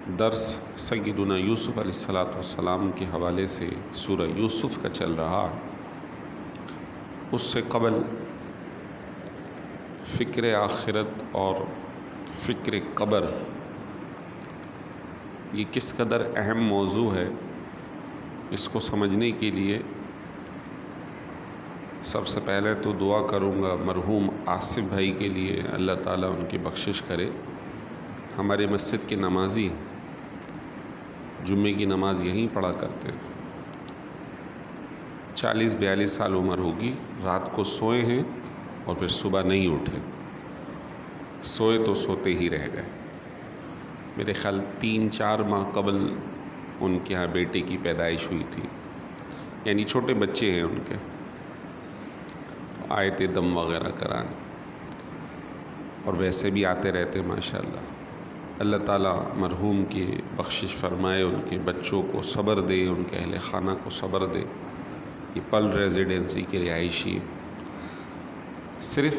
درس سیدنا یوسف علیہ السلام کے حوالے سے سورہ یوسف کا چل رہا۔ اس سے قبل فکر آخرت اور فکر قبر یہ کس قدر اہم موضوع ہے، اس کو سمجھنے کے لیے سب سے پہلے تو دعا کروں گا مرحوم آصف بھائی کے لیے، اللہ تعالیٰ ان کی بخشش کرے۔ ہمارے مسجد کے نمازی جمعے کی نماز یہیں پڑھا کرتے تھے، 40-42 سال عمر ہوگی، رات کو سوئے ہیں اور پھر صبح نہیں اٹھے، سوئے تو سوتے ہی رہ گئے۔ میرے خیال 3-4 ماہ قبل ان کے ہاں بیٹے کی پیدائش ہوئی تھی، یعنی چھوٹے بچے ہیں ان کے، آئے تھے دم وغیرہ کرانے، اور ویسے بھی آتے رہتے ماشاءاللہ۔ اللہ تعالیٰ مرحوم کی بخشش فرمائے، ان کے بچوں کو صبر دے، ان کے اہل خانہ کو صبر دے۔ یہ پل ریزیڈنسی کے رہائشی ہے۔ صرف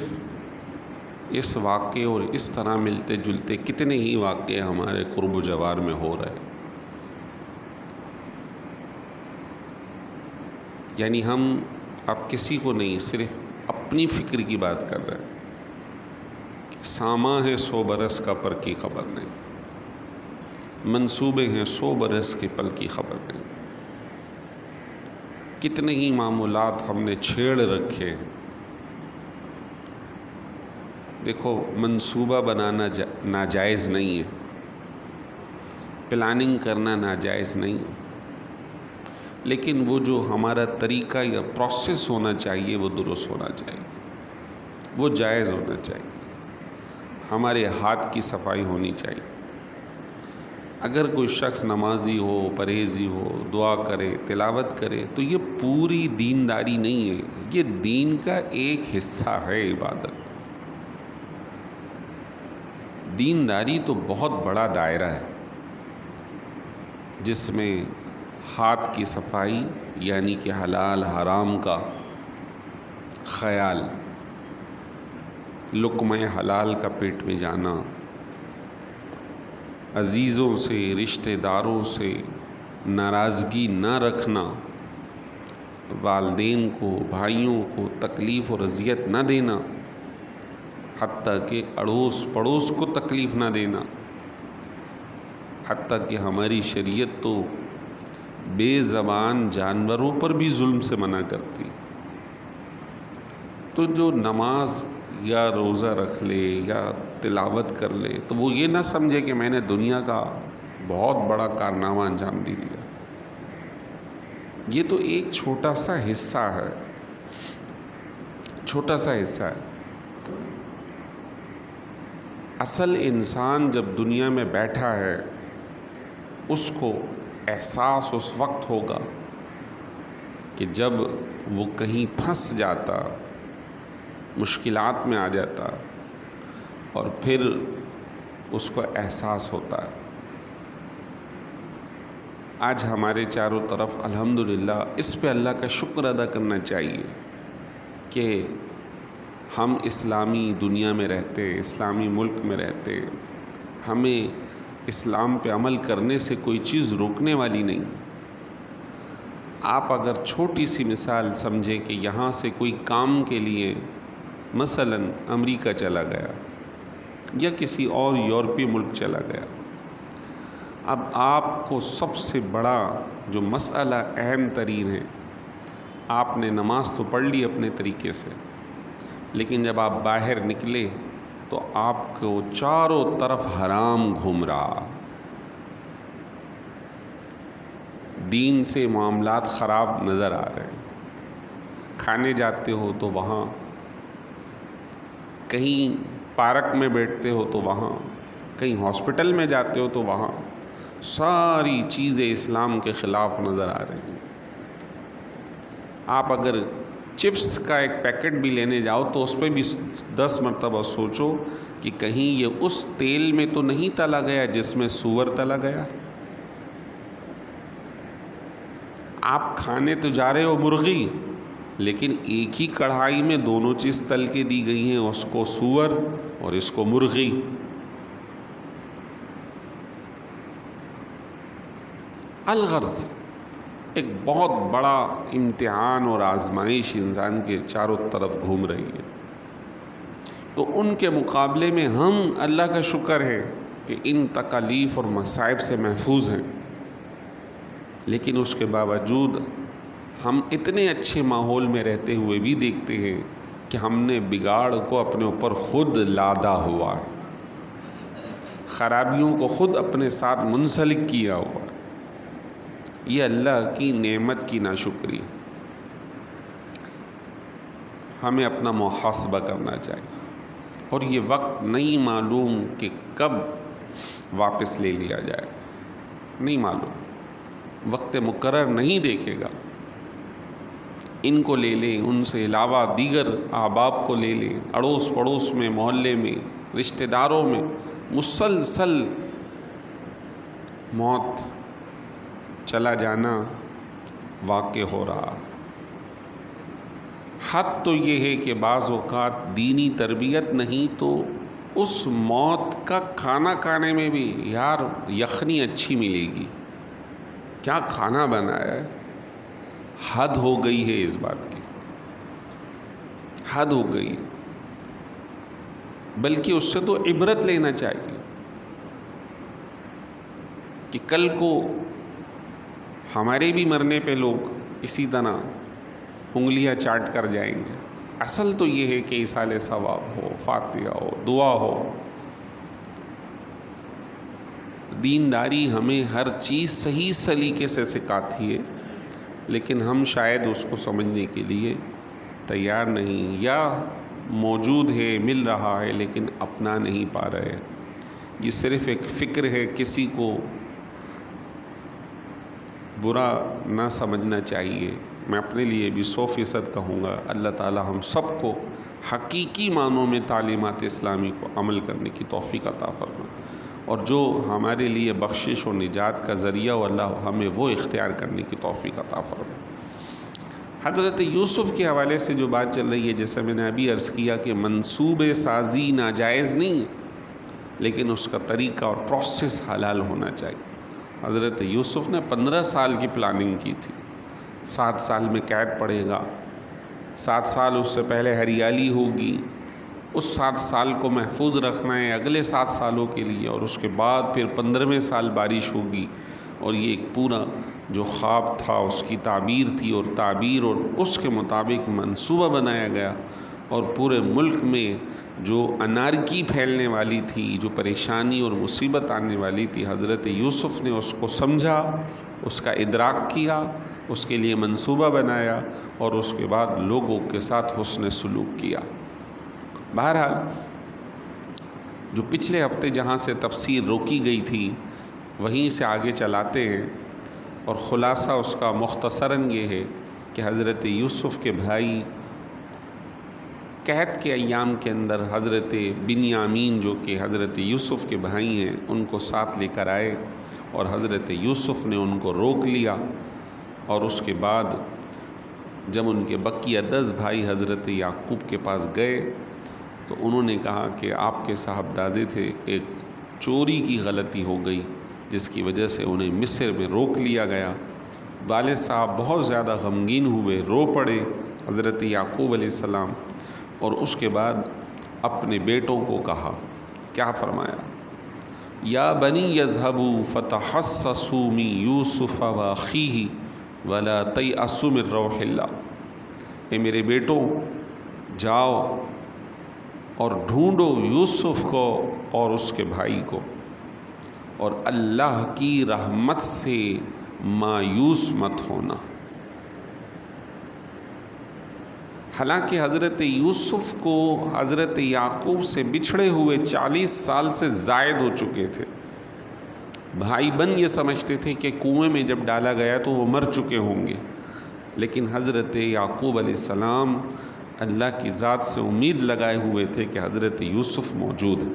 اس واقعے اور اس طرح ملتے جلتے کتنے ہی واقعے ہمارے قرب و جوار میں ہو رہے، یعنی ہم اب کسی کو نہیں، صرف اپنی فکر کی بات کر رہے ہیں۔ ساماں ہے 100 برس کا پر کی خبر نہیں، منصوبے ہیں 100 برس کے پل کی خبر نہیں۔ کتنے ہی معمولات ہم نے چھیڑ رکھے۔ دیکھو، منصوبہ بنانا ناجائز نہیں ہے، پلاننگ کرنا ناجائز نہیں ہے، لیکن وہ جو ہمارا طریقہ یا پروسیس ہونا چاہیے وہ درست ہونا چاہیے، وہ جائز ہونا چاہیے، ہمارے ہاتھ کی صفائی ہونی چاہیے۔ اگر کوئی شخص نمازی ہو، پرہیزی ہو، دعا کرے، تلاوت کرے، تو یہ پوری دینداری نہیں ہے، یہ دین کا ایک حصہ ہے۔ عبادت، دینداری تو بہت بڑا دائرہ ہے، جس میں ہاتھ کی صفائی یعنی کہ حلال حرام کا خیال، لقمہ حلال کا پیٹ میں جانا، عزیزوں سے، رشتہ داروں سے ناراضگی نہ رکھنا، والدین کو، بھائیوں کو تکلیف اور اذیت نہ دینا، حتیٰ کہ اڑوس پڑوس کو تکلیف نہ دینا، حتیٰ کہ ہماری شریعت تو بے زبان جانوروں پر بھی ظلم سے منع کرتی۔ تو جو نماز یا روزہ رکھ لے یا تلاوت کر لے تو وہ یہ نہ سمجھے کہ میں نے دنیا کا بہت بڑا کارنامہ انجام دے دیا۔ یہ تو ایک چھوٹا سا حصہ ہے، چھوٹا سا حصہ ہے۔ اصل انسان جب دنیا میں بیٹھا ہے، اس کو احساس اس وقت ہوگا کہ جب وہ کہیں پھنس جاتا، مشکلات میں آ جاتا، اور پھر اس کو احساس ہوتا ہے۔ آج ہمارے چاروں طرف الحمدللہ اس پہ اللہ کا شکر ادا کرنا چاہیے کہ ہم اسلامی دنیا میں رہتے، اسلامی ملک میں رہتے، ہمیں اسلام پہ عمل کرنے سے کوئی چیز روکنے والی نہیں۔ آپ اگر چھوٹی سی مثال سمجھیں کہ یہاں سے کوئی کام کے لیے مثلاً امریکہ چلا گیا یا کسی اور یورپی ملک چلا گیا، اب آپ کو سب سے بڑا جو مسئلہ اہم ترین ہے، آپ نے نماز تو پڑھ لی اپنے طریقے سے، لیکن جب آپ باہر نکلے تو آپ کو چاروں طرف حرام گھوم رہا، دین سے معاملات خراب نظر آ رہے ہیں۔ کھانے جاتے ہو تو وہاں، کہیں پارک میں بیٹھتے ہو تو وہاں، کہیں ہاسپٹل میں جاتے ہو تو وہاں، ساری چیزیں اسلام کے خلاف نظر آ رہی ہیں۔ آپ اگر چپس کا ایک پیکٹ بھی لینے جاؤ تو اس پہ بھی 10 مرتبہ سوچو کہ کہیں یہ اس تیل میں تو نہیں تلا گیا جس میں سور تلا گیا۔ آپ کھانے تو جا رہے ہو مرغی، لیکن ایک ہی کڑھائی میں دونوں چیز تل کے دی گئی ہیں، اس کو سور اور اس کو مرغی۔ الغرض ایک بہت بڑا امتحان اور آزمائش انسان کے چاروں طرف گھوم رہی ہے، تو ان کے مقابلے میں ہم اللہ کا شکر ہے کہ ان تکالیف اور مصائب سے محفوظ ہیں، لیکن اس کے باوجود ہم اتنے اچھے ماحول میں رہتے ہوئے بھی دیکھتے ہیں کہ ہم نے بگاڑ کو اپنے اوپر خود لادا ہوا ہے، خرابیوں کو خود اپنے ساتھ منسلک کیا ہوا ہے۔ یہ اللہ کی نعمت کی ناشکری، ہمیں اپنا محاسبہ کرنا چاہیے، اور یہ وقت نہیں معلوم کہ کب واپس لے لیا جائے، نہیں معلوم، وقت مقرر نہیں دیکھے گا۔ ان کو لے لیں، ان سے علاوہ دیگر احباب کو لے لیں، اڑوس پڑوس میں، محلے میں، رشتہ داروں میں مسلسل موت چلا جانا واقع ہو رہا۔ حد تو یہ ہے کہ بعض اوقات دینی تربیت نہیں تو اس موت کا کھانا کھانے میں بھی یار یخنی اچھی ملے گی، کیا کھانا بنایا ہے، حد ہو گئی ہے اس بات کی، حد ہو گئی، بلکہ اس سے تو عبرت لینا چاہیے کہ کل کو ہمارے بھی مرنے پہ لوگ اسی طرح انگلیاں چاٹ کر جائیں گے۔ اصل تو یہ ہے کہ ایصال ثواب ہو، فاتحہ ہو، دعا ہو۔ دینداری ہمیں ہر چیز صحیح سلیقے سے سکھاتی ہے، لیکن ہم شاید اس کو سمجھنے کے لیے تیار نہیں، یا موجود ہے، مل رہا ہے، لیکن اپنا نہیں پا رہے۔ یہ صرف ایک فکر ہے، کسی کو برا نہ سمجھنا چاہیے۔ میں اپنے لیے بھی 100% کہوں گا، اللہ تعالی ہم سب کو حقیقی معنوں میں تعلیمات اسلامی کو عمل کرنے کی توفیق عطا فرمائے، اور جو ہمارے لیے بخشش و نجات کا ذریعہ ہو، اللہ ہمیں وہ اختیار کرنے کی توفیق عطا فرمائے۔ حضرت یوسف کے حوالے سے جو بات چل رہی ہے، جیسے میں نے ابھی عرض کیا کہ منصوبے سازی ناجائز نہیں، لیکن اس کا طریقہ اور پروسیس حلال ہونا چاہیے۔ حضرت یوسف نے 15 سال کی پلاننگ کی تھی، 7 سال میں قید پڑے گا، 7 سال اس سے پہلے ہریالی ہوگی، اس 7 سال کو محفوظ رکھنا ہے اگلے 7 سالوں کے لیے، اور اس کے بعد پھر 15ویں سال بارش ہوگی، اور یہ ایک پورا جو خواب تھا اس کی تعبیر تھی، اور تعبیر اور اس کے مطابق منصوبہ بنایا گیا، اور پورے ملک میں جو انارکی پھیلنے والی تھی، جو پریشانی اور مصیبت آنے والی تھی، حضرت یوسف نے اس کو سمجھا، اس کا ادراک کیا، اس کے لیے منصوبہ بنایا، اور اس کے بعد لوگوں کے ساتھ حسن سلوک کیا۔ بہرحال جو پچھلے ہفتے جہاں سے تفسیر روکی گئی تھی وہیں سے آگے چلاتے ہیں، اور خلاصہ اس کا مختصراً یہ ہے کہ حضرت یوسف کے بھائی قحط کے ایام کے اندر حضرت بنیامین جو کہ حضرت یوسف کے بھائی ہیں ان کو ساتھ لے کر آئے، اور حضرت یوسف نے ان کو روک لیا، اور اس کے بعد جب ان کے بقیہ 10 بھائی حضرت یعقوب کے پاس گئے تو انہوں نے کہا کہ آپ کے صاحبزادے تھے، ایک چوری کی غلطی ہو گئی جس کی وجہ سے انہیں مصر میں روک لیا گیا۔ والد صاحب بہت زیادہ غمگین ہوئے، رو پڑے حضرت یعقوب علیہ السلام، اور اس کے بعد اپنے بیٹوں کو کہا، کیا فرمایا؟ یا بنی یذهبوا فتحسسوا من یوسف واخیہ ولا تیأسوا من روح اللہ، اے میرے بیٹوں جاؤ اور ڈھونڈو یوسف کو اور اس کے بھائی کو، اور اللہ کی رحمت سے مایوس مت ہونا۔ حالانکہ حضرت یوسف کو حضرت یعقوب سے بچھڑے ہوئے 40 سال سے زائد ہو چکے تھے۔ بھائی بن یہ سمجھتے تھے کہ کنویں میں جب ڈالا گیا تو وہ مر چکے ہوں گے، لیکن حضرت یعقوب علیہ السلام اللہ کی ذات سے امید لگائے ہوئے تھے کہ حضرت یوسف موجود ہے۔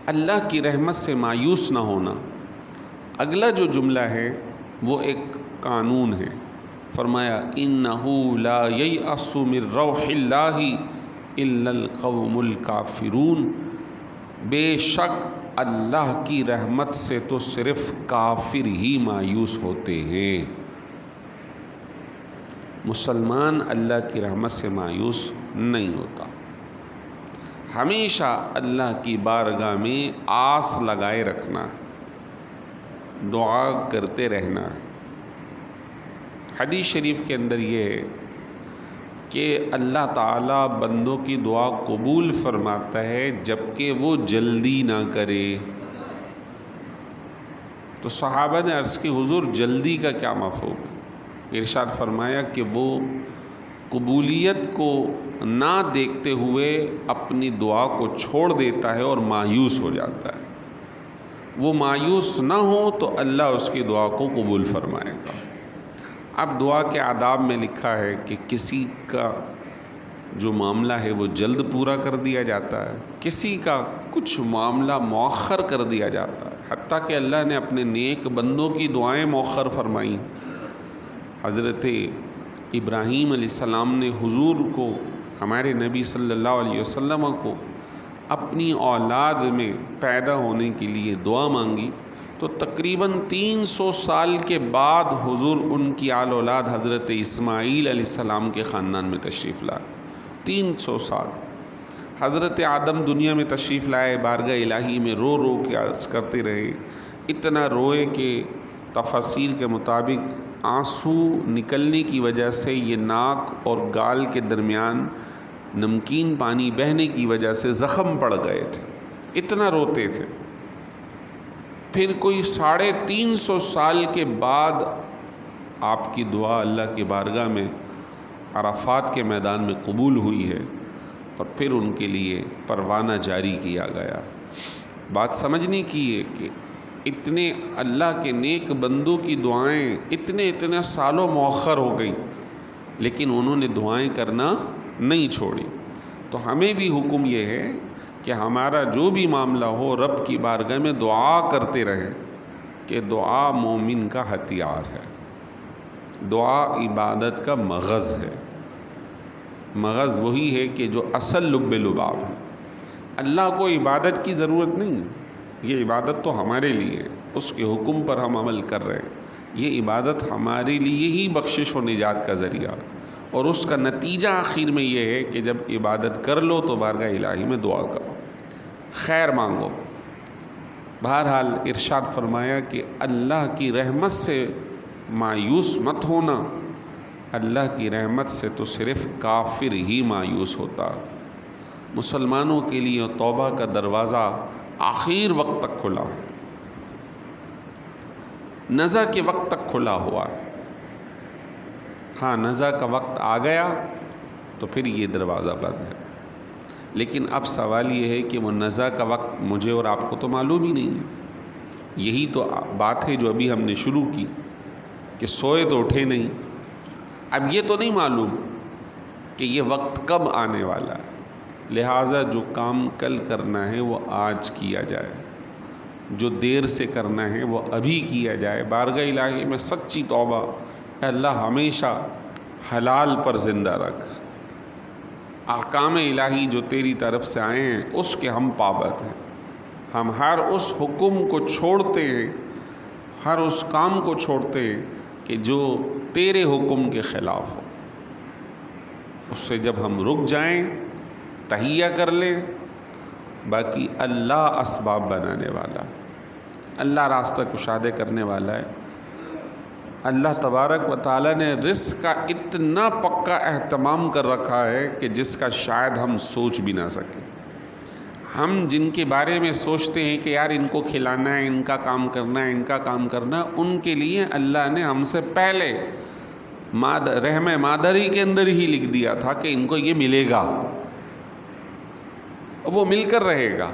اللہ کی رحمت سے مایوس نہ ہونا۔ اگلا جو جملہ ہے وہ ایک قانون ہے، فرمایا انہو لا ییأس من روح اللہ الا القوم الکافرون، بے شک اللہ کی رحمت سے تو صرف کافر ہی مایوس ہوتے ہیں، مسلمان اللہ کی رحمت سے مایوس نہیں ہوتا۔ ہمیشہ اللہ کی بارگاہ میں آس لگائے رکھنا، دعا کرتے رہنا۔ حدیث شریف کے اندر یہ ہے کہ اللہ تعالیٰ بندوں کی دعا قبول فرماتا ہے جبکہ وہ جلدی نہ کرے۔ تو صحابہ نے عرض کی حضور جلدی کا کیا مفہوم ہے؟ ارشاد فرمایا کہ وہ قبولیت کو نہ دیکھتے ہوئے اپنی دعا کو چھوڑ دیتا ہے اور مایوس ہو جاتا ہے۔ وہ مایوس نہ ہو تو اللہ اس کی دعا کو قبول فرمائے گا۔ اب دعا کے آداب میں لکھا ہے کہ کسی کا جو معاملہ ہے وہ جلد پورا کر دیا جاتا ہے، کسی کا کچھ معاملہ مؤخر کر دیا جاتا ہے، حتیٰ کہ اللہ نے اپنے نیک بندوں کی دعائیں مؤخر فرمائیں۔ حضرت ابراہیم علیہ السلام نے حضور کو، ہمارے نبی صلی اللہ علیہ وسلم کو اپنی اولاد میں پیدا ہونے کے لیے دعا مانگی تو تقریباً 300 سال کے بعد حضور ان کی آل اولاد حضرت اسماعیل علیہ السلام کے خاندان میں تشریف لائے۔ 300 سال حضرت آدم دنیا میں تشریف لائے، بارگاہ الہی میں رو رو کے عرض کرتے رہے، اتنا روئے کہ تفاسیر کے مطابق آنسو نکلنے کی وجہ سے یہ ناک اور گال کے درمیان نمکین پانی بہنے کی وجہ سے زخم پڑ گئے تھے، اتنا روتے تھے۔ پھر کوئی 350 سال کے بعد آپ کی دعا اللہ کی بارگاہ میں عرفات کے میدان میں قبول ہوئی ہے اور پھر ان کے لیے پروانہ جاری کیا گیا۔ بات سمجھنے کی ہے کہ اتنے اللہ کے نیک بندوں کی دعائیں اتنے سالوں مؤخر ہو گئیں، لیکن انہوں نے دعائیں کرنا نہیں چھوڑی۔ تو ہمیں بھی حکم یہ ہے کہ ہمارا جو بھی معاملہ ہو رب کی بارگاہ میں دعا کرتے رہیں، کہ دعا مومن کا ہتھیار ہے، دعا عبادت کا مغز ہے۔ مغز وہی ہے کہ جو اصل لب لباب ہے۔ اللہ کو عبادت کی ضرورت نہیں ہے، یہ عبادت تو ہمارے لیے ہے، اس کے حکم پر ہم عمل کر رہے ہیں۔ یہ عبادت ہمارے لیے ہی بخشش و نجات کا ذریعہ ہے، اور اس کا نتیجہ آخر میں یہ ہے کہ جب عبادت کر لو تو بارگاہ الہی میں دعا کرو، خیر مانگو۔ بہرحال ارشاد فرمایا کہ اللہ کی رحمت سے مایوس مت ہونا، اللہ کی رحمت سے تو صرف کافر ہی مایوس ہوتا۔ مسلمانوں کے لیے توبہ کا دروازہ آخر وقت تک کھلا ہے، نزع کے وقت تک کھلا ہوا ہے۔ ہاں نزع کا وقت آ گیا تو پھر یہ دروازہ بند ہے، لیکن اب سوال یہ ہے کہ وہ نزع کا وقت مجھے اور آپ کو تو معلوم ہی نہیں ہے۔ یہی تو بات ہے جو ابھی ہم نے شروع کی کہ سوئے تو اٹھے نہیں۔ اب یہ تو نہیں معلوم کہ یہ وقت کب آنے والا ہے، لہٰذا جو کام کل کرنا ہے وہ آج کیا جائے، جو دیر سے کرنا ہے وہ ابھی کیا جائے۔ بارگاہ الہی میں سچی توبہ، اے اللہ ہمیشہ حلال پر زندہ رکھ، احکام الہی جو تیری طرف سے آئے ہیں اس کے ہم پابند ہیں، ہم ہر اس حکم کو چھوڑتے ہیں، ہر اس کام کو چھوڑتے ہیں کہ جو تیرے حکم کے خلاف ہو، اس سے جب ہم رک جائیں تہیہ کر لیں۔ باقی اللہ اسباب بنانے والا، اللہ راستہ کشادہ کرنے والا ہے۔ اللہ تبارک و تعالیٰ نے رزق کا اتنا پکا اہتمام کر رکھا ہے کہ جس کا شاید ہم سوچ بھی نہ سکیں۔ ہم جن کے بارے میں سوچتے ہیں کہ یار ان کو کھلانا ہے، ان کا کام کرنا ہے، ان کا کام کرنا ہے، ان کے لیے اللہ نے ہم سے پہلے رحم مادری کے اندر ہی لکھ دیا تھا کہ ان کو یہ ملے گا، وہ مل کر رہے گا،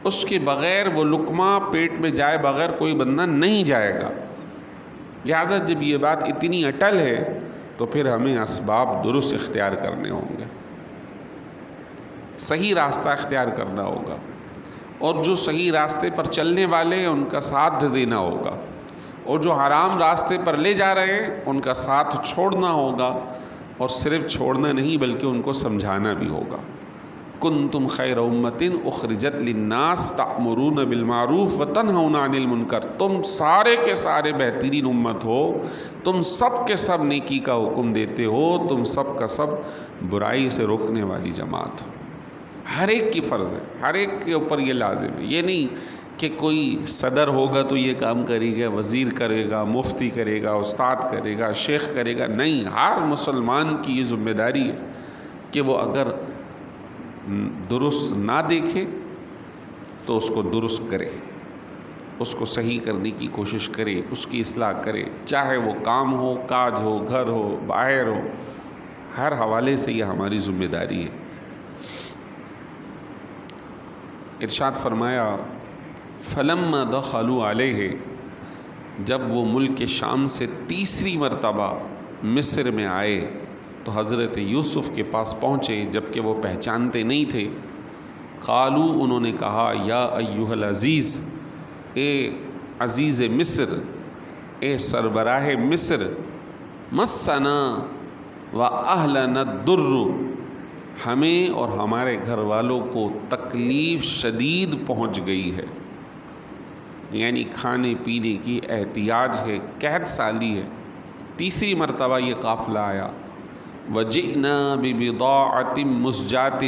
اس کے بغیر وہ لقمہ پیٹ میں جائے بغیر کوئی بندہ نہیں جائے گا۔ لہٰذا جب یہ بات اتنی اٹل ہے تو پھر ہمیں اسباب درست اختیار کرنے ہوں گے، صحیح راستہ اختیار کرنا ہوگا، اور جو صحیح راستے پر چلنے والے ہیں ان کا ساتھ دینا ہوگا، اور جو حرام راستے پر لے جا رہے ہیں ان کا ساتھ چھوڑنا ہوگا، اور صرف چھوڑنا نہیں بلکہ ان کو سمجھانا بھی ہوگا۔ کنتم خیر امۃ اخرجت للناس تأمرون بالمعروف وتنہون عن المنکر، تم سارے کے سارے بہترین امت ہو، تم سب کے سب نیکی کا حکم دیتے ہو، تم سب کا سب برائی سے روکنے والی جماعت ہو۔ ہر ایک کی فرض ہے، ہر ایک کے اوپر یہ لازم ہے۔ یہ نہیں کہ کوئی صدر ہوگا تو یہ کام کرے گا، وزیر کرے گا، مفتی کرے گا، استاد کرے گا، شیخ کرے گا، نہیں، ہر مسلمان کی یہ ذمہ داری ہے کہ وہ اگر درست نہ دیکھے تو اس کو درست کرے، اس کو صحیح کرنے کی کوشش کرے، اس کی اصلاح کرے، چاہے وہ کام ہو، کاج ہو، گھر ہو، باہر ہو، ہر حوالے سے یہ ہماری ذمہ داری ہے۔ ارشاد فرمایا فلما دخلوا علیہ، جب وہ ملک شام سے تیسری مرتبہ مصر میں آئے تو حضرت یوسف کے پاس پہنچے جبکہ وہ پہچانتے نہیں تھے۔ قالو، انہوں نے کہا، یا ایھا العزیز، اے عزیز مصر، اے سربراہ مصر، مسنا و اہلنا الضر، ہمیں اور ہمارے گھر والوں کو تکلیف شدید پہنچ گئی ہے، یعنی کھانے پینے کی احتیاج ہے، قحط سالی ہے۔ تیسری مرتبہ یہ قافلہ آیا۔ وجئنا ببضاعۃ مزجاۃ،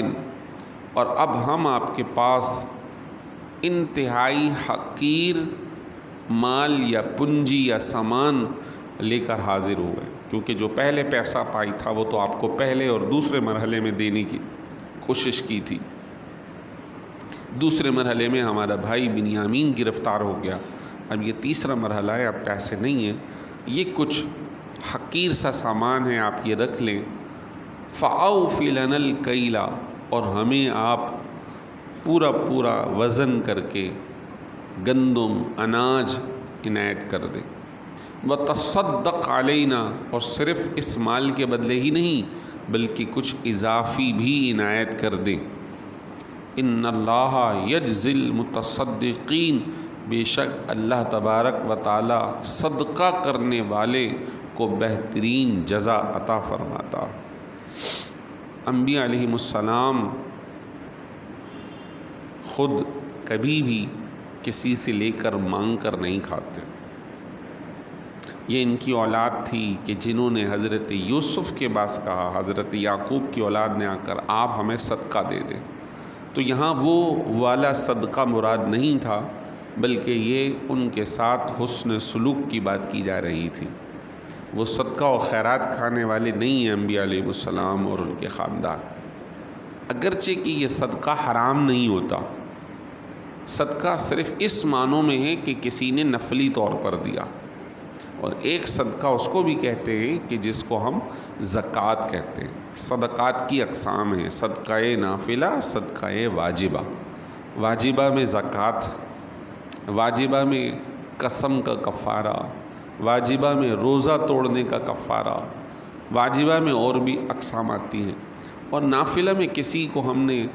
اور اب ہم آپ کے پاس انتہائی حقیر مال یا پنجی یا سامان لے کر حاضر ہوئے، کیونکہ جو پہلے پیسہ پائی تھا وہ تو آپ کو پہلے اور دوسرے مرحلے میں دینے کی کوشش کی تھی۔ دوسرے مرحلے میں ہمارا بھائی بنیامین گرفتار ہو گیا، اب یہ تیسرا مرحلہ ہے، اب پیسے نہیں ہیں، یہ کچھ حقیر سا سامان ہے، آپ یہ رکھ لیں۔ فَأَوْفِ لَنَا الْكَيْلَ، اور ہمیں آپ پورا وزن کر کے گندم، اناج عنایت کر دیں۔ وَتَصَدَّقْ عَلَيْنَا، اور صرف اس مال کے بدلے ہی نہیں بلکہ کچھ اضافی بھی عنایت کر دیں۔ ان اللہ یجزی المتصدقین، بے شک اللہ تبارک و تعالی صدقہ کرنے والے کو بہترین جزا عطا فرماتا۔ انبیاء علیہم السلام خود کبھی بھی کسی سے لے کر مانگ کر نہیں کھاتے۔ یہ ان کی اولاد تھی کہ جنہوں نے حضرت یوسف کے پاس کہا، حضرت یعقوب کی اولاد نے آ کر آپ ہمیں صدقہ دے دیں، تو یہاں وہ والا صدقہ مراد نہیں تھا بلکہ یہ ان کے ساتھ حسن سلوک کی بات کی جا رہی تھی۔ وہ صدقہ و خیرات کھانے والے نہیں ہیں انبیاء علیہ السلام اور ان کے خاندان، اگرچہ کہ یہ صدقہ حرام نہیں ہوتا، صدقہ صرف اس معنوں میں ہے کہ کسی نے نفلی طور پر دیا، اور ایک صدقہ اس کو بھی کہتے ہیں کہ جس کو ہم زکوٰۃ کہتے ہیں۔ صدقات کی اقسام ہیں، صدقہ نافلہ، صدقہ واجبہ۔ واجبہ میں زکوٰۃ، واجبہ میں قسم کا کفارہ، واجبہ میں روزہ توڑنے کا کفارہ، واجبہ میں اور بھی اقسام آتی ہیں، اور نافلہ میں کسی کو ہم نے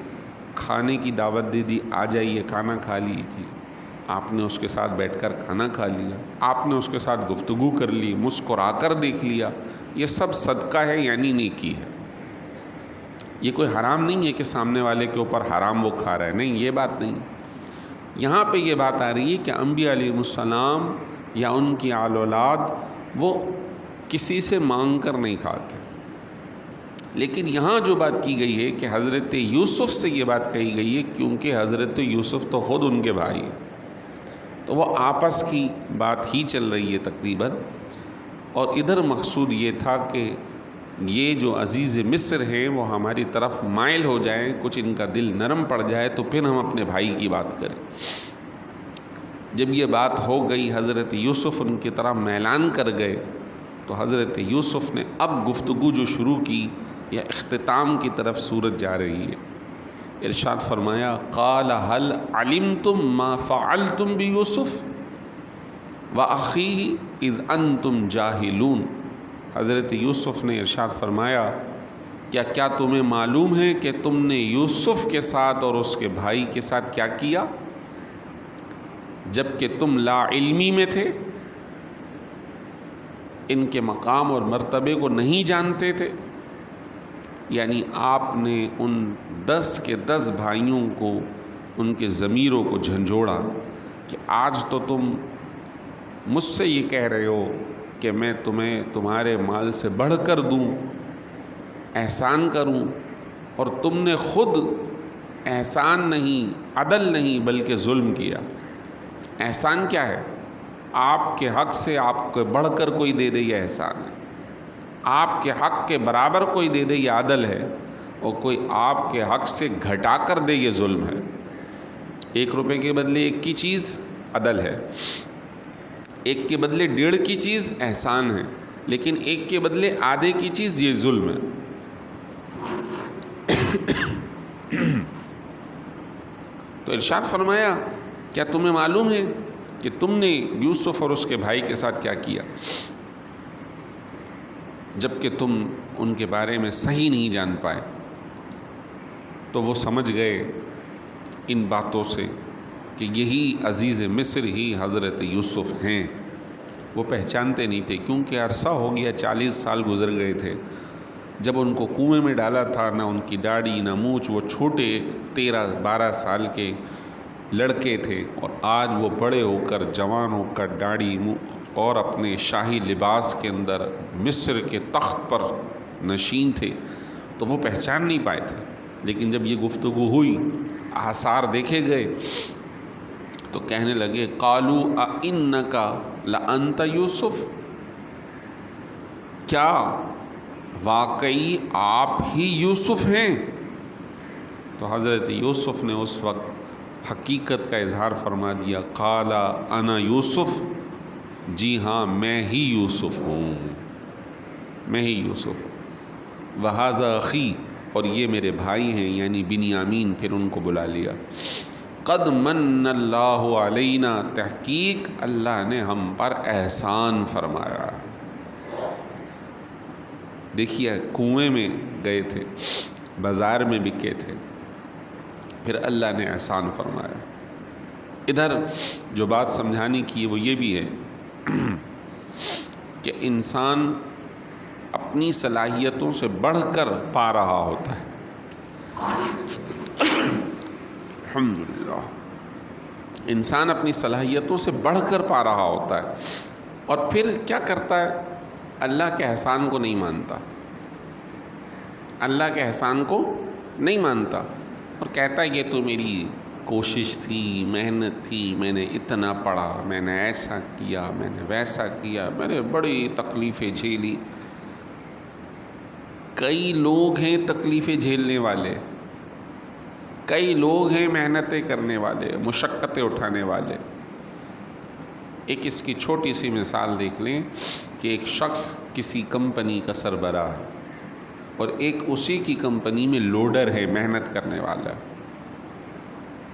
کھانے کی دعوت دے دی، آ جائیے کھانا کھا لیجیے، آپ نے اس کے ساتھ بیٹھ کر کھانا کھا لیا، آپ نے اس کے ساتھ گفتگو کر لی، مسکرا کر دیکھ لیا، یہ سب صدقہ ہے یعنی نیکی ہے۔ یہ کوئی حرام نہیں ہے کہ سامنے والے کے اوپر حرام وہ کھا رہا ہے، نہیں، یہ بات نہیں۔ یہاں پہ یہ بات آ رہی ہے کہ انبیاء علیہ السلام یا ان کی آل اولاد وہ کسی سے مانگ کر نہیں کھاتے، لیکن یہاں جو بات کی گئی ہے کہ حضرت یوسف سے یہ بات کہی گئی ہے کیونکہ حضرت یوسف تو خود ان کے بھائی ہیں، تو وہ آپس کی بات ہی چل رہی ہے تقریباً، اور ادھر مقصود یہ تھا کہ یہ جو عزیز مصر ہیں وہ ہماری طرف مائل ہو جائیں، کچھ ان کا دل نرم پڑ جائے تو پھر ہم اپنے بھائی کی بات کریں۔ جب یہ بات ہو گئی، حضرت یوسف ان کی طرف میلان کر گئے، تو حضرت یوسف نے اب گفتگو جو شروع کی، یا اختتام کی طرف صورت جا رہی ہے۔ ارشاد فرمایا قال هل علمتم ما فعلتم بیوسف واخیہ اذ انتم جاہلون، حضرت یوسف نے ارشاد فرمایا کیا تمہیں معلوم ہے کہ تم نے یوسف کے ساتھ اور اس کے بھائی کے ساتھ کیا کیا جب کہ تم لا علمی میں تھے، ان کے مقام اور مرتبے کو نہیں جانتے تھے، یعنی آپ نے ان 10 کے 10 بھائیوں کو، ان کے ضمیروں کو جھنجھوڑا کہ آج تو تم مجھ سے یہ کہہ رہے ہو کہ میں تمہیں تمہارے مال سے بڑھ کر دوں، احسان کروں، اور تم نے خود احسان نہیں، عدل نہیں، بلکہ ظلم کیا۔ احسان کیا ہے؟ آپ کے حق سے آپ کو بڑھ کر کوئی دے دے، یہ احسان ہے۔ آپ کے حق کے برابر کوئی دے دے، یہ عدل ہے، اور کوئی آپ کے حق سے گھٹا کر دے، یہ ظلم ہے۔ 1 روپے کے بدلے 1 کی چیز عدل ہے، 1 کے بدلے 1.5 کی چیز احسان ہے، لیکن 1 کے بدلے آدھے کی چیز یہ ظلم ہے۔ تو ارشاد فرمایا، کیا تمہیں معلوم ہے کہ تم نے یوسف اور اس کے بھائی کے ساتھ کیا کیا؟ جب کہ تم ان کے بارے میں صحیح نہیں جان پائے۔ تو وہ سمجھ گئے ان باتوں سے کہ یہی عزیز مصر ہی حضرت یوسف ہیں۔ وہ پہچانتے نہیں تھے، کیونکہ عرصہ ہو گیا، 40 سال گزر گئے تھے۔ جب ان کو کنویں میں ڈالا تھا، نہ ان کی داڑھی نہ مونچھ، وہ چھوٹے 13-12 سال کے لڑکے تھے، اور آج وہ بڑے ہو کر، جوان ہو کر، داڑھی اور اپنے شاہی لباس کے اندر مصر کے تخت پر نشین تھے۔ تو وہ پہچان نہیں پائے تھے، لیکن جب یہ گفتگو ہوئی، آثار دیکھے گئے، تو کہنے لگے، قالوا اِنَّكَ لَأَنْتَ یوسف، کیا واقعی آپ ہی یوسف ہیں؟ تو حضرت یوسف نے اس وقت حقیقت کا اظہار فرما دیا، قال انا یوسف، جی ہاں میں ہی یوسف ہوں، میں ہی یوسف ہوں، وہذا اخی، اور یہ میرے بھائی ہیں، یعنی بنیامین۔ پھر ان کو بلا لیا۔ قد من اللہ علینا، تحقیق اللہ نے ہم پر احسان فرمایا۔ دیکھیے، کنویں میں گئے تھے، بازار میں بکے تھے، پھر اللہ نے احسان فرمایا۔ ادھر جو بات سمجھانے کی ہے وہ یہ بھی ہے کہ انسان اپنی صلاحیتوں سے بڑھ کر پا رہا ہوتا ہے۔ الحمدللہ، انسان اپنی صلاحیتوں سے بڑھ کر پا رہا ہوتا ہے، اور پھر کیا کرتا ہے؟ اللہ کے احسان کو نہیں مانتا، اللہ کے احسان کو نہیں مانتا، اور کہتا ہے یہ تو میری کوشش تھی، محنت تھی، میں نے اتنا پڑھا، میں نے ایسا کیا، میں نے ویسا کیا، میں نے بڑی تکلیفیں جھیلی۔ کئی لوگ ہیں تکلیفیں جھیلنے والے، کئی لوگ ہیں محنتیں کرنے والے، مشقتیں اٹھانے والے۔ ایک اس کی چھوٹی سی مثال دیکھ لیں کہ ایک شخص کسی کمپنی کا سربراہ ہے، اور ایک اسی کی کمپنی میں لوڈر ہے، محنت کرنے والا۔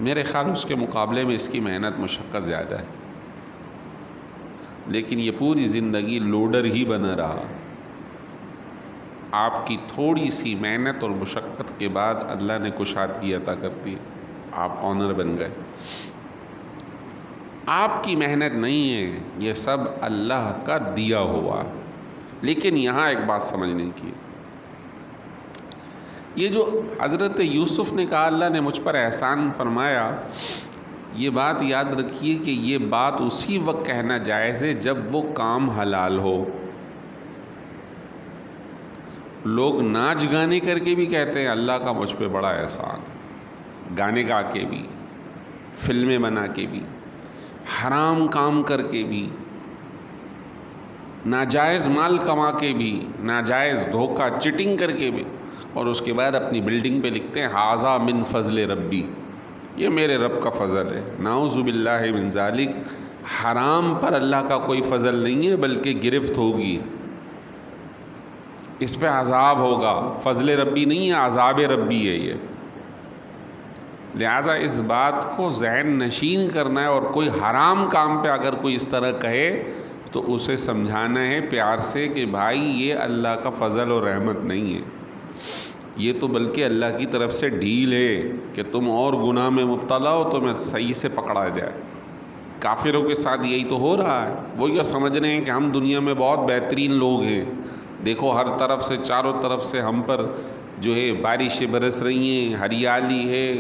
میرے خیال اس کے مقابلے میں اس کی محنت مشقت زیادہ ہے، لیکن یہ پوری زندگی لوڈر ہی بنا رہا۔ آپ کی تھوڑی سی محنت اور مشقت کے بعد اللہ نے کشادگی عطا کرتی، آپ آنر بن گئے۔ آپ کی محنت نہیں ہے، یہ سب اللہ کا دیا ہوا۔ لیکن یہاں ایک بات سمجھنے کی، یہ جو حضرت یوسف نے کہا اللہ نے مجھ پر احسان فرمایا، یہ بات یاد رکھیے کہ یہ بات اسی وقت کہنا جائز ہے جب وہ کام حلال ہو۔ لوگ ناچ گانے کر کے بھی کہتے ہیں اللہ کا مجھ پہ بڑا احسان، گانے گا کے بھی، فلمیں بنا کے بھی، حرام کام کر کے بھی، ناجائز مال کما کے بھی، ناجائز دھوکہ چٹنگ کر کے بھی، اور اس کے بعد اپنی بلڈنگ پہ لکھتے ہیں ھذا من فضل ربی، یہ میرے رب کا فضل ہے۔ نعوذ باللہ من ذالک، حرام پر اللہ کا کوئی فضل نہیں ہے، بلکہ گرفت ہوگی، اس پہ عذاب ہوگا، فضل ربی نہیں ہے، عذاب ربی ہے یہ۔ لہٰذا اس بات کو ذہن نشین کرنا ہے، اور کوئی حرام کام پہ اگر کوئی اس طرح کہے تو اسے سمجھانا ہے پیار سے کہ بھائی یہ اللہ کا فضل اور رحمت نہیں ہے، یہ تو بلکہ اللہ کی طرف سے ڈھیل ہے کہ تم اور گناہ میں مبتلا ہو تو میں صحیح سے پکڑا جائے۔ کافروں کے ساتھ یہی تو ہو رہا ہے، وہ یہ سمجھ رہے ہیں کہ ہم دنیا میں بہت بہترین لوگ ہیں، دیکھو ہر طرف سے، چاروں طرف سے ہم پر جو ہے بارشیں برس رہی ہیں، ہریالی ہے،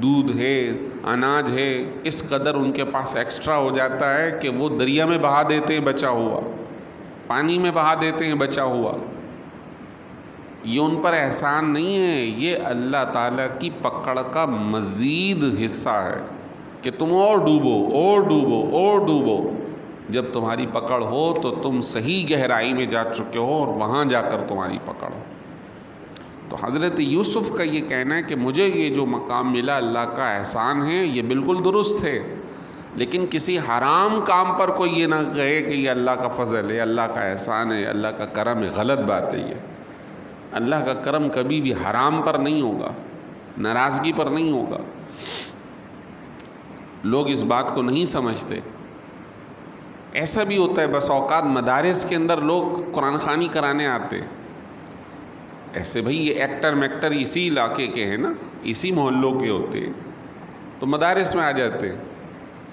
دودھ ہے، اناج ہے، اس قدر ان کے پاس ایکسٹرا ہو جاتا ہے کہ وہ دریا میں بہا دیتے ہیں بچا ہوا، پانی میں بہا دیتے ہیں بچا ہوا۔ یہ ان پر احسان نہیں ہے، یہ اللہ تعالیٰ کی پکڑ کا مزید حصہ ہے کہ تم اور ڈوبو اور ڈوبو اور ڈوبو۔ جب تمہاری پکڑ ہو تو تم صحیح گہرائی میں جا چکے ہو اور وہاں جا کر تمہاری پکڑ ہو۔ تو حضرت یوسف کا یہ کہنا ہے کہ مجھے یہ جو مقام ملا اللہ کا احسان ہے، یہ بالکل درست ہے، لیکن کسی حرام کام پر کوئی یہ نہ کہے کہ یہ اللہ کا فضل ہے، اللہ کا احسان ہے، اللہ کا کرم ہے۔ غلط بات ہے یہ۔ اللہ کا کرم کبھی بھی حرام پر نہیں ہوگا، ناراضگی پر نہیں ہوگا۔ لوگ اس بات کو نہیں سمجھتے۔ ایسا بھی ہوتا ہے بس اوقات مدارس کے اندر لوگ قرآن خوانی کرانے آتے، ایسے بھئی یہ ایکٹر میکٹر اسی علاقے کے ہیں نا، اسی محلوں کے ہوتے ہیں، تو مدارس میں آ جاتے ہیں،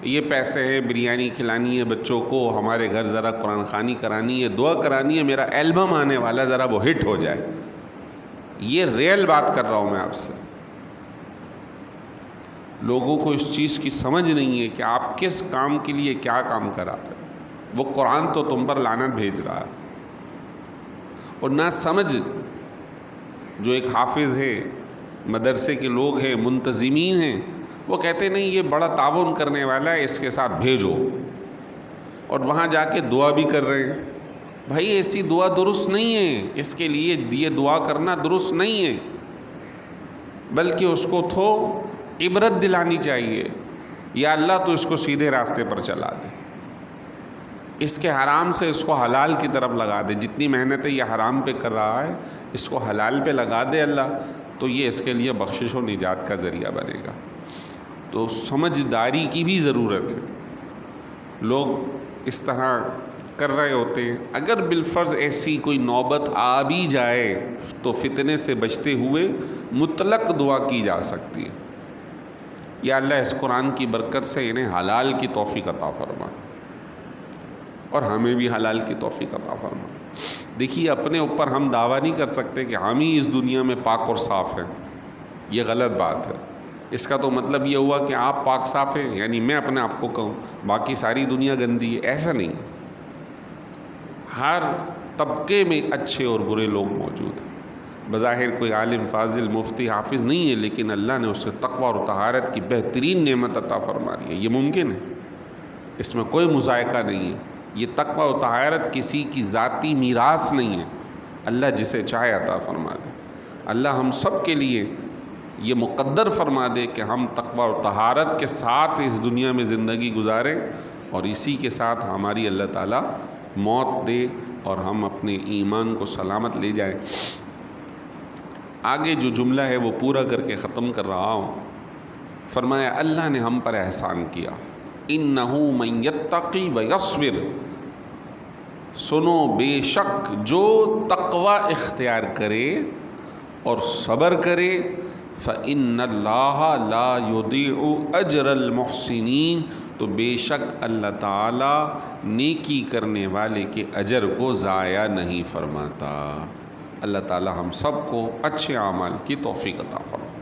یہ پیسے ہیں، بریانی کھلانی ہے بچوں کو، ہمارے گھر ذرا قرآن خوانی کرانی ہے، دعا کرانی ہے، میرا البم آنے والا ذرا وہ ہٹ ہو جائے۔ یہ ریئل بات کر رہا ہوں میں آپ سے۔ لوگوں کو اس چیز کی سمجھ نہیں ہے کہ آپ کس کام کے لیے کیا کام کرا رہے ہیں۔ وہ قرآن تو تم پر لعنت بھیج رہا ہے، اور نہ سمجھ جو ایک حافظ ہے، مدرسے کے لوگ ہیں، منتظمین ہیں، وہ کہتے نہیں یہ بڑا تعاون کرنے والا ہے، اس کے ساتھ بھیجو، اور وہاں جا کے دعا بھی کر رہے ہیں۔ بھائی ایسی دعا درست نہیں ہے، اس کے لیے یہ دعا کرنا درست نہیں ہے، بلکہ اس کو تو عبرت دلانی چاہیے، یا اللہ تو اس کو سیدھے راستے پر چلا دے، اس کے حرام سے اس کو حلال کی طرف لگا دے، جتنی محنتیں یہ حرام پہ کر رہا ہے اس کو حلال پہ لگا دے اللہ، تو یہ اس کے لیے بخشش و نجات کا ذریعہ بنے گا۔ تو سمجھداری کی بھی ضرورت ہے۔ لوگ اس طرح کر رہے ہوتے ہیں۔ اگر بالفرض ایسی کوئی نوبت آ بھی جائے تو فتنے سے بچتے ہوئے مطلق دعا کی جا سکتی ہے، یا اللہ اس قرآن کی برکت سے انہیں حلال کی توفیق عطا فرما، اور ہمیں بھی حلال کی توفیق عطا فرما۔ دیکھیے اپنے اوپر ہم دعویٰ نہیں کر سکتے کہ ہم ہی اس دنیا میں پاک اور صاف ہیں، یہ غلط بات ہے۔ اس کا تو مطلب یہ ہوا کہ آپ پاک صاف ہیں، یعنی میں اپنے آپ کو کہوں باقی ساری دنیا گندی ہے، ایسا نہیں۔ ہر طبقے میں اچھے اور برے لوگ موجود ہیں۔ بظاہر کوئی عالم فاضل مفتی حافظ نہیں ہے، لیکن اللہ نے اسے تقوی اور طہارت کی بہترین نعمت عطا فرما دی ہے، یہ ممکن ہے، اس میں کوئی مذائقہ نہیں ہے۔ یہ تقوی و طہارت کسی کی ذاتی میراث نہیں ہے، اللہ جسے چاہے عطا فرما دے۔ اللہ ہم سب کے لیے یہ مقدر فرما دے کہ ہم تقوی و طہارت کے ساتھ اس دنیا میں زندگی گزاریں، اور اسی کے ساتھ ہماری اللہ تعالیٰ موت دے اور ہم اپنے ایمان کو سلامت لے جائیں۔ آگے جو جملہ ہے وہ پورا کر کے ختم کر رہا ہوں۔ فرمایا اللہ نے ہم پر احسان کیا، اِنَّهُ مَن يَتَّقِي وَيَصْبِرْ، سنو بے شک جو تقوی اختیار کرے اور صبر کرے، فَإِنَّ اللَّهَ لَا يُضِيعُ أَجْرَ الْمُحْسِنِينَ، تو بے شک اللہ تعالیٰ نیکی کرنے والے کے اجر کو ضائع نہیں فرماتا۔ اللہ تعالیٰ ہم سب کو اچھے اعمال کی توفیق عطا فرمائے۔